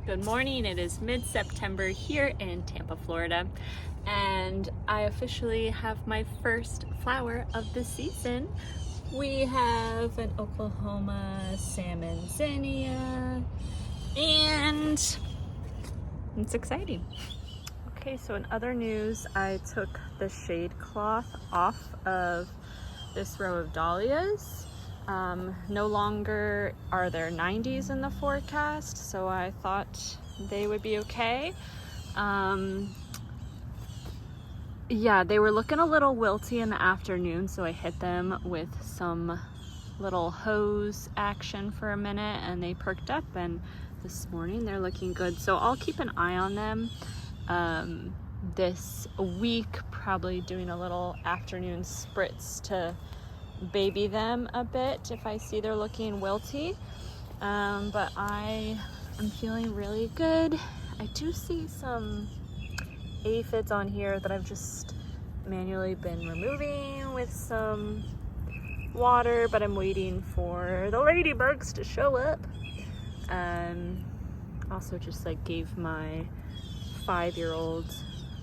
Good morning. It is mid-September here in Tampa, Florida, and I officially have my first flower of the season. We have an Oklahoma salmon zinnia, and it's exciting. Okay, so in other news, I took the shade cloth off of this row of dahlias. No longer are there 90s in the forecast, so I thought they would be okay. Yeah, they were looking a little wilty in the afternoon, so I hit them with some little hose action for a minute and they perked up, and this morning they're looking good. So I'll keep an eye on them this week, probably doing a little afternoon spritz to baby them a bit if I see they're looking wilty. But I am feeling really good. I do see some aphids on here that I've just manually been removing with some water, but I'm waiting for the ladybugs to show up. Also just like gave my 5-year-old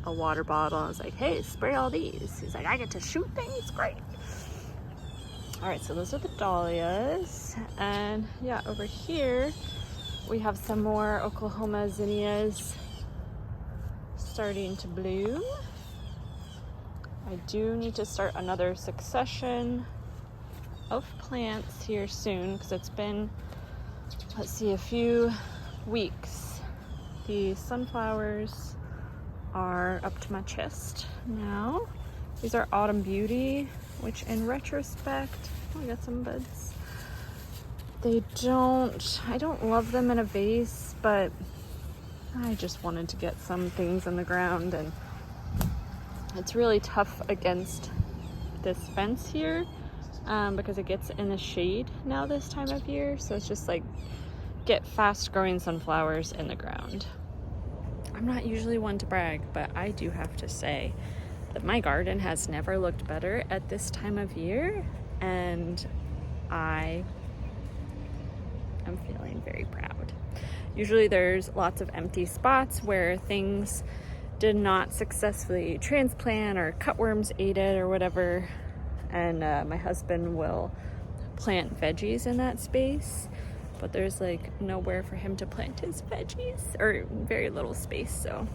a water bottle. I was like, hey, spray all these. He's like, I get to shoot things? Great. All right, so those are the dahlias. And yeah, over here, we have some more Oklahoma zinnias starting to bloom. I do need to start another succession of plants here soon because it's been, let's see, a few weeks. The sunflowers are up to my chest now. These are Autumn Beauty, which in retrospect, I got some buds. I don't love them in a vase, but I just wanted to get some things in the ground, and it's really tough against this fence here because it gets in the shade now this time of year. So it's just like get fast growing sunflowers in the ground. I'm not usually one to brag, but I do have to say that my garden has never looked better at this time of year, and I am feeling very proud. Usually there's lots of empty spots where things did not successfully transplant or cutworms ate it or whatever, and my husband will plant veggies in that space, but there's like nowhere for him to plant his veggies, or very little space. So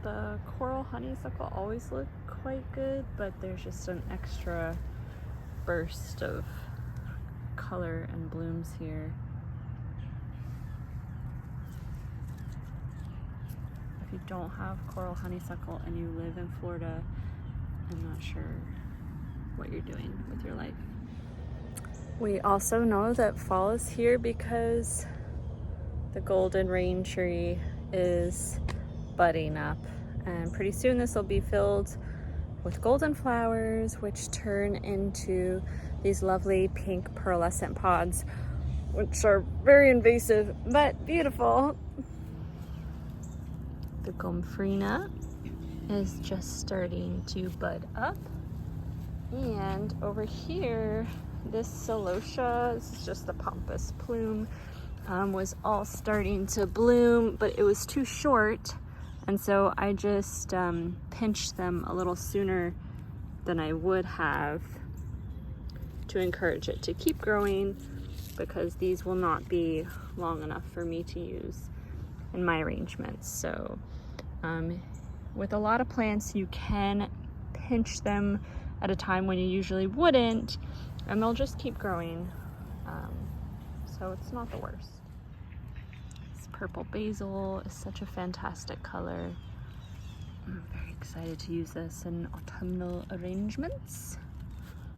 the coral honeysuckle always look quite good, but there's just an extra burst of color and blooms here. If you don't have coral honeysuckle and you live in Florida, I'm not sure what you're doing with your life. We also know that fall is here because the golden rain tree is budding up, and pretty soon this will be filled with golden flowers, which turn into these lovely pink pearlescent pods, which are very invasive but beautiful. The gomphrena is just starting to bud up, and over here this celosia, this is just the pompous plume, was all starting to bloom, but it was too short, and so I just pinched them a little sooner than I would have to encourage it to keep growing, because these will not be long enough for me to use in my arrangements. So with a lot of plants, you can pinch them at a time when you usually wouldn't, and they'll just keep growing. So it's not the worst. This purple basil is such a fantastic color. I'm very excited to use this in autumnal arrangements.